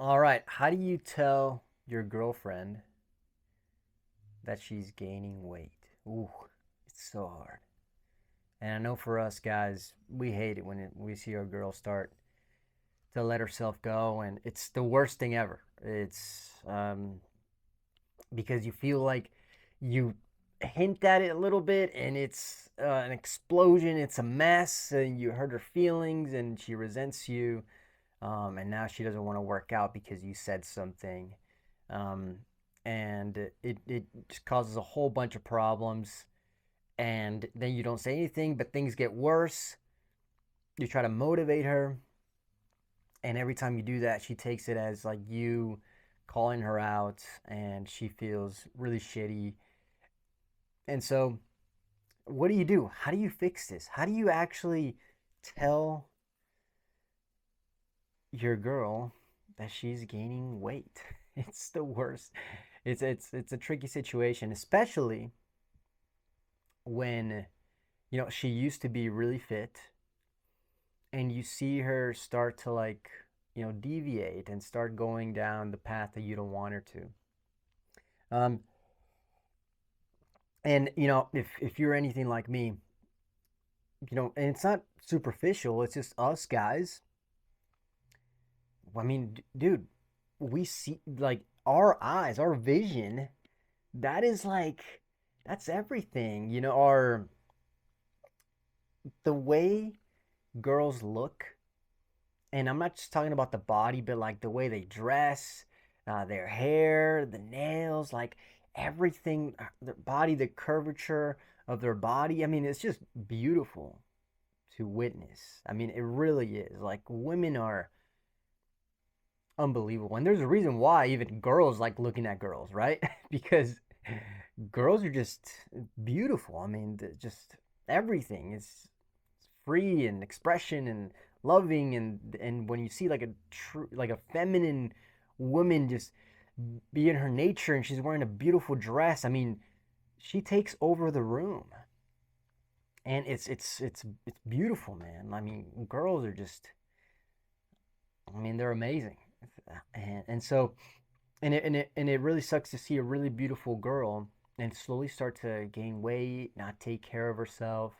All right. How do you tell your girlfriend that she's gaining weight? Ooh, it's so hard. And I know for us guys, we hate it when we see our girl start to let herself go, and it's the worst thing ever. It's because you feel like you hint at it a little bit, and it's an explosion. It's a mess, and you hurt her feelings, and she resents you. And now she doesn't want to work out because you said something. Um, and it just causes a whole bunch of problems. And then you don't say anything, but things get worse. You try to motivate her, and every time you do that, she takes it as like you calling her out, and she feels really shitty. And so, what do you do? How do you fix this? How do you actually tell your girl that she's gaining weight? It's the worst. It's a tricky situation, especially when she used to be really fit, and you see her start to like deviate and start going down the path that you don't want her to. Um, and if you're anything like me, and it's not superficial. It's just us guys. I mean, dude, we see like our eyes, our vision. That is like that's everything. Our the way girls look, and I'm not just talking about the body, but like the way they dress, their hair, the nails, like everything, their body, the curvature of their body. I mean, it's just beautiful to witness. I mean, it really is. Like women are unbelievable, and there's a reason why even girls like looking at girls, right? Because girls are just beautiful. I mean, just everything is free and expression and loving, and when you see like a true like a feminine woman just be in her nature, and she's wearing a beautiful dress, I mean, she takes over the room, and it's beautiful, man. I mean, girls are just, I mean, they're amazing. And so and it really sucks to see a really beautiful girl and slowly start to gain weight, not take care of herself.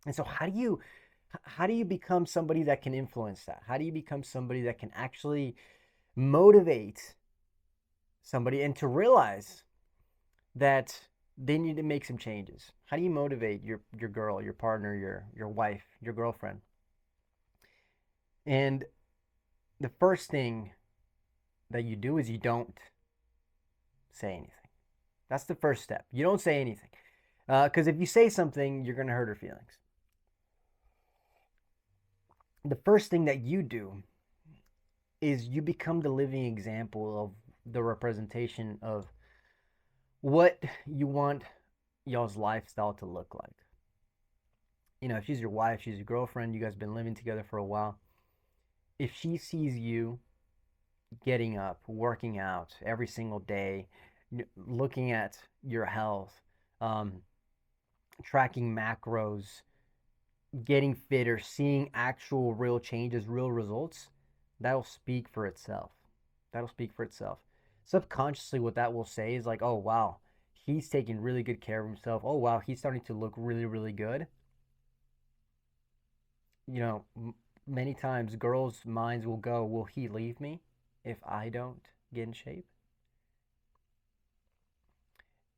And so how do you become somebody that can influence that? How do you become somebody that can actually motivate somebody and to realize that they need to make some changes? How do you motivate your girl, your partner, your wife, your girlfriend? And the first thing that you do is you don't say anything. That's the first step. You don't say anything. Because if you say something, you're going to hurt her feelings. The first thing that you do is you become the living example of the representation of what you want y'all's lifestyle to look like. If she's your wife, she's your girlfriend, you guys have been living together for a while. If she sees you getting up, working out every single day, looking at your health, um, tracking macros, getting fitter, seeing actual real changes, real results, that'll speak for itself. That'll speak for itself. Subconsciously, what that will say is like, oh, wow, he's taking really good care of himself. Oh, wow, he's starting to look really, really good. Many times girls' minds will go, will he leave me if I don't get in shape?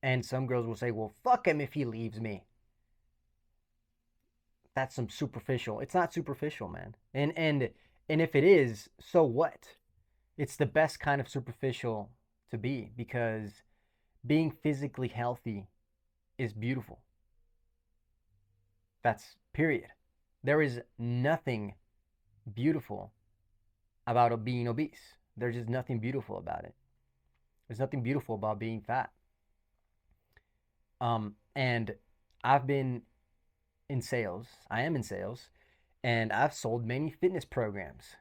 And some girls will say, well, fuck him if he leaves me. That's some superficial. It's not superficial, man. And if it is, so what? It's the best kind of superficial to be, because being physically healthy is beautiful. That's period. There is nothing beautiful about being obese. There's just nothing beautiful about it. There's nothing beautiful about being fat. And I've been in sales. I am in sales, and I've sold many fitness programs.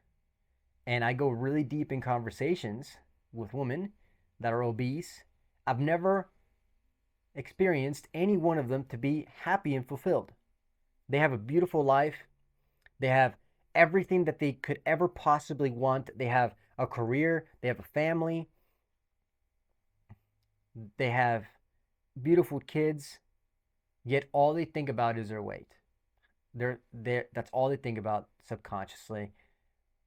And I go really deep in conversations with women that are obese. I've never experienced any one of them to be happy and fulfilled. They have a beautiful life. They have everything that they could ever possibly want. They have a career, they have a family, they have beautiful kids, yet all they think about is their weight. That's all they think about subconsciously,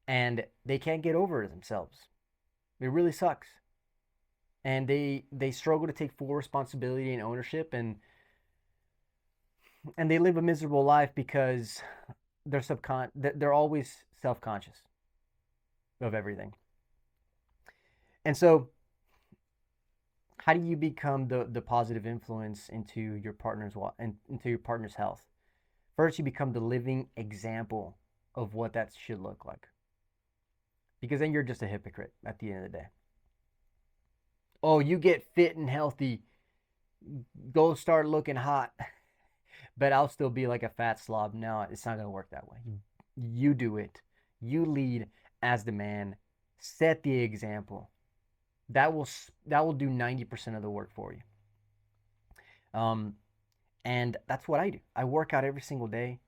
and they can't get over themselves. It really sucks. And they struggle to take full responsibility and ownership, and they live a miserable life because they're always self-conscious of everything. And so how do you become the positive influence into your into your partner's health? First, you become the living example of what that should look like. Because then you're just a hypocrite at the end of the day. Oh, you get fit and healthy, go start looking hot, but I'll still be like a fat slob. No, it's not going to work that way. You do it. You lead as the man. Set the example. That will do 90% of the work for you. Um, and that's what I do. I work out every single day.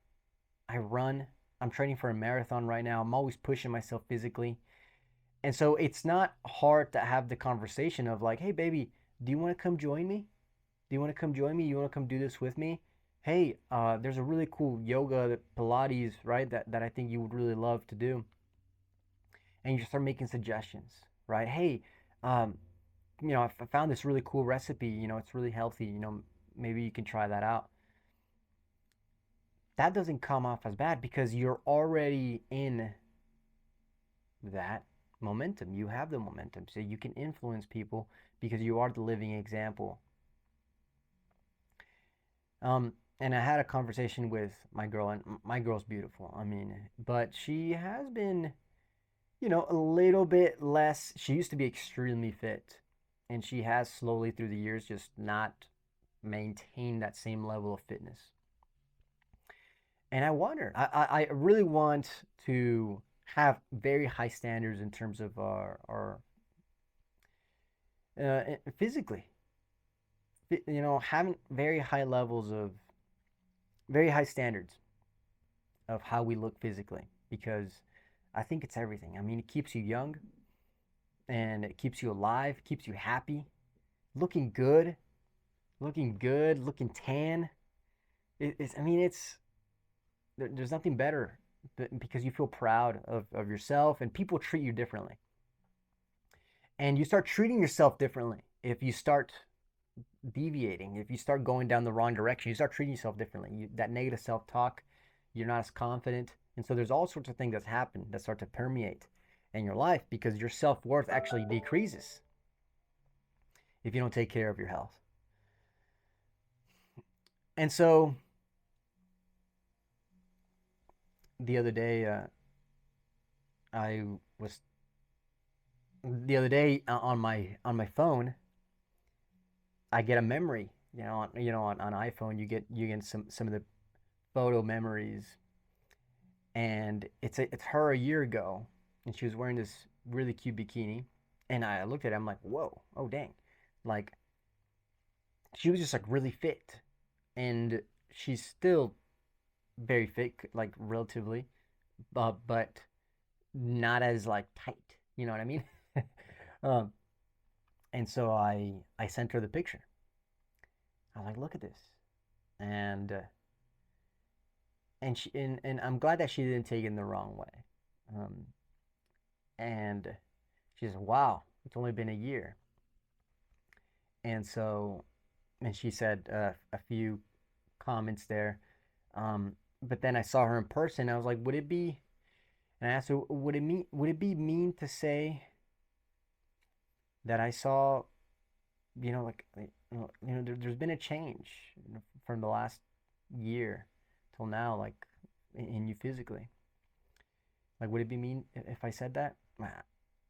I run. I'm training for a marathon right now. I'm always pushing myself physically. And so it's not hard to have the conversation of like, hey, baby, do you want to come join me? Do you want to come join me? You want to come do this with me? Hey, there's a really cool yoga, Pilates, right? That I think you would really love to do. And you start making suggestions, right? Hey, um, I found this really cool recipe. It's really healthy. Maybe you can try that out. That doesn't come off as bad because you're already in that momentum. You have the momentum, so you can influence people because you are the living example. And I had a conversation with my girl, and my girl's beautiful. I mean, but she has been, a little bit less. She used to be extremely fit, and she has slowly through the years just not maintained that same level of fitness. And I wonder, I really want to have very high standards in terms of our physically, having very high standards of how we look physically because I think it's everything. I mean, it keeps you young and it keeps you alive, keeps you happy, looking good, looking tan. I mean, there's nothing better because you feel proud of yourself and people treat you differently. And you start treating yourself differently if you start deviating, if you start going down the wrong direction, you start treating yourself differently. That negative self-talk, you're not as confident. And so there's all sorts of things that happen that start to permeate in your life because your self-worth actually decreases if you don't take care of your health. And so the other day, I was the other day on my phone, I get a memory. On iPhone, you get some of the photo memories, and it's her a year ago, and she was wearing this really cute bikini, and I looked at it, I'm like, whoa, oh dang, like she was just like really fit, and she's still very fit, like relatively, but not as like tight. You know what I mean? um, and so I sent her the picture. I was like, look at this, and and I'm glad that she didn't take it in the wrong way. Um, and she said, "Wow, it's only been a year." And so, and she said a few comments there. But then I saw her in person. I was like, "Would it be?" And I asked her, Would it be mean to say that I saw, there's been a change from the last year till now, like in you physically. Like, would it be mean if I said that?"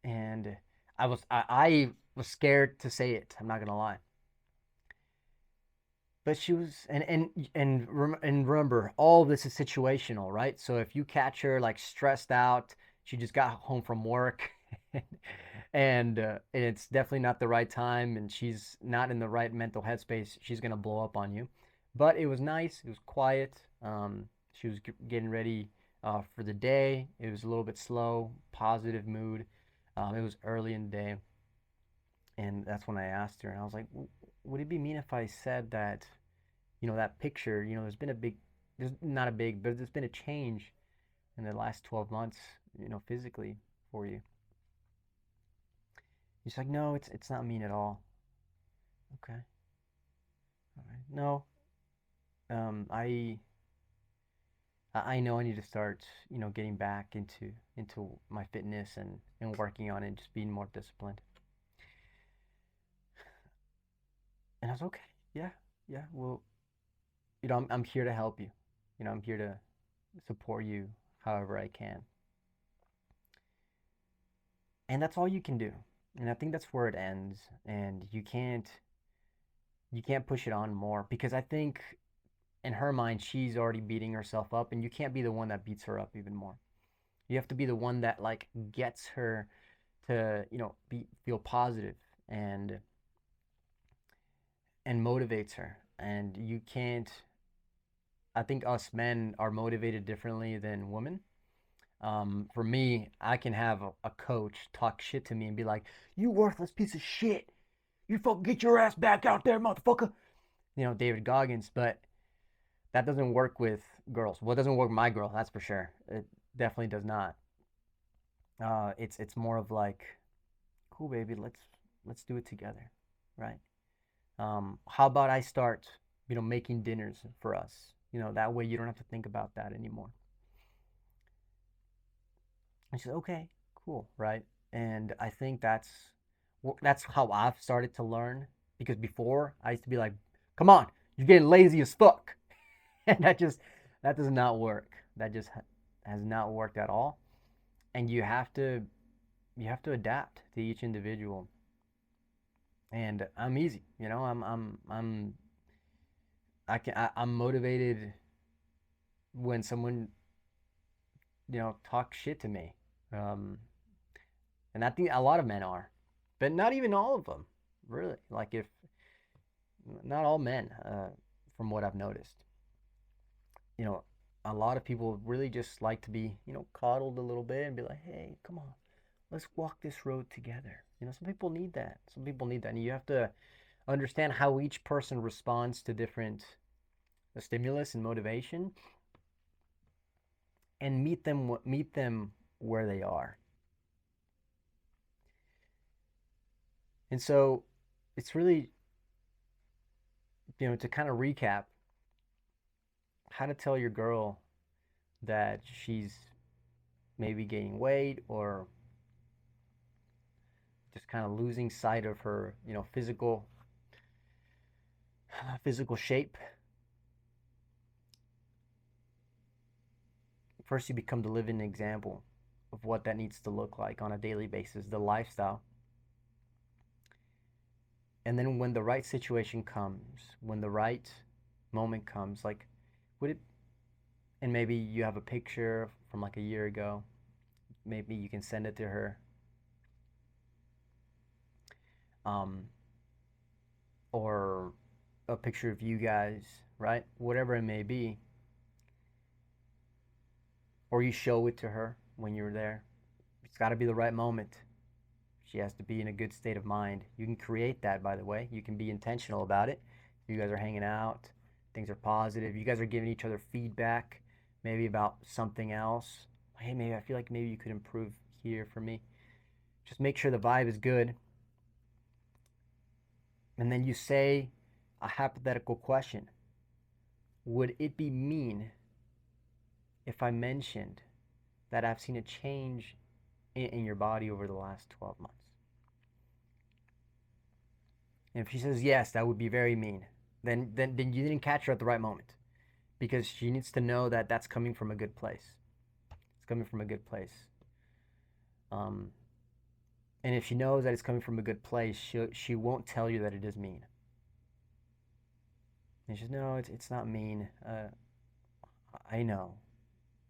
And I was scared to say it. I'm not gonna lie. But she was, and remember, all this is situational, right? So if you catch her like stressed out, she just got home from work, and it's definitely not the right time, and she's not in the right mental headspace, she's gonna blow up on you. But it was nice. It was quiet. She was getting ready. For the day, it was a little bit slow, positive mood. It was early in the day, and that's when I asked her, and I was like, "Would it be mean if I said that, that picture, there's not a big, but there's been a change in the last 12 months, physically for you?" She's like, "No, it's not mean at all." Okay, all right. No, I know I need to start, getting back into my fitness and working on it, just being more disciplined. And I was okay. Yeah, yeah. Well, I'm here to help you. I'm here to support you however I can. And that's all you can do. And I think that's where it ends. And you can't push it on more because I think in her mind she's already beating herself up, and you can't be the one that beats her up even more. You have to be the one that like gets her to, feel positive and and motivates her. And you can't I think us men are motivated differently than women. For me, I can have a coach talk shit to me and be like, "You worthless piece of shit. You fucking get your ass back out there, motherfucker." David Goggins, but that doesn't work with girls. Well, it doesn't work with my girl, that's for sure. It definitely does not. It's more of like, cool, baby, let's do it together, right? How about I start, making dinners for us? That way you don't have to think about that anymore. And she's okay, cool, right? And I think that's how I've started to learn, because before I used to be like, "Come on, you're getting lazy as fuck," and that does not work. That just has not worked at all. And you have to adapt to each individual. And I'm easy, I'm motivated when someone talks shit to me. Um, and I think a lot of men are, but not even all of them, really. Like, if not all men, from what I've noticed, you know, a lot of people really just like to be, coddled a little bit and be like, "Hey, come on, let's walk this road together." Some people need that. Some people need that, and you have to understand how each person responds to different stimulus and motivation, and meet them where they are. And so it's really, to kind of recap, how to tell your girl that she's maybe gaining weight or just kind of losing sight of her, physical shape. First, you become the living example of what that needs to look like on a daily basis, the lifestyle. And then when the right situation comes, when the right moment comes, like, would it, and maybe you have a picture from like a year ago, maybe you can send it to her. Um, or a picture of you guys, right? Whatever it may be. Or you show it to her when you're there. It's got to be the right moment. She has to be in a good state of mind. You can create that, by the way. You can be intentional about it. You guys are hanging out, things are positive. You guys are giving each other feedback, maybe about something else. Hey, maybe I feel like maybe you could improve here for me. Just make sure the vibe is good. And then you say a hypothetical question. Would it be mean if I mentioned that I've seen a change in your body over the last 12 months? And if she says yes, that would be very mean. Then you didn't catch her at the right moment, because she needs to know that that's coming from a good place. It's coming from a good place. Um, and if she knows that it's coming from a good place, she won't tell you that it is mean. And she says, "No, it's not mean. I know."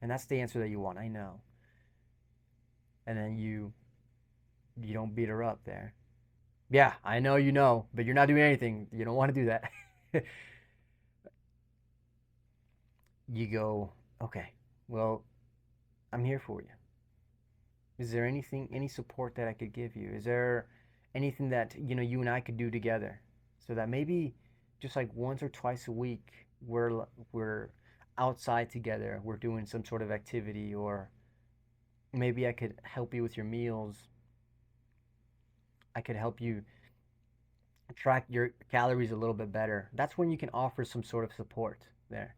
And that's the answer that you want. I know. And then you don't beat her up there. Yeah, I know you know, but you're not doing anything. You don't want to do that. You go, "Okay, well, I'm here for you. Is there anything, any support that I could give you? Is there anything that, you and I could do together so that maybe just like once or twice a week we're outside together, we're doing some sort of activity, or maybe I could help you with your meals. I could help you track your calories a little bit better. That's when you can offer some sort of support there.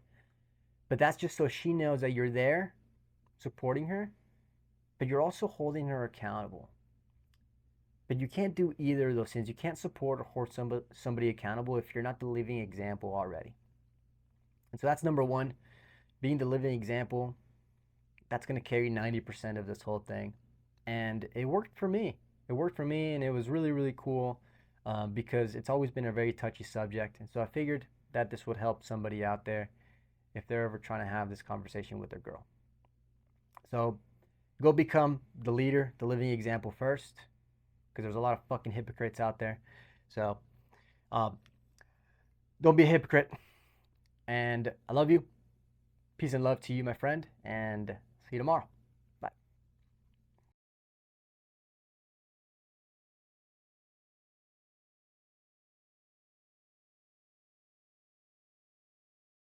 But that's just so she knows that you're there supporting her, but you're also holding her accountable. But you can't do either of those things. You can't support or hold somebody accountable if you're not the living example already. And so that's number one, being the living example. That's going to carry 90% of this whole thing. And it worked for me. It worked for me, and it was really, really cool because it's always been a very touchy subject. And so I figured that this would help somebody out there if they're ever trying to have this conversation with their girl. So go become the leader, the living example first, because there's a lot of fucking hypocrites out there. So um, don't be a hypocrite. And I love you. Peace and love to you, my friend, and see you tomorrow.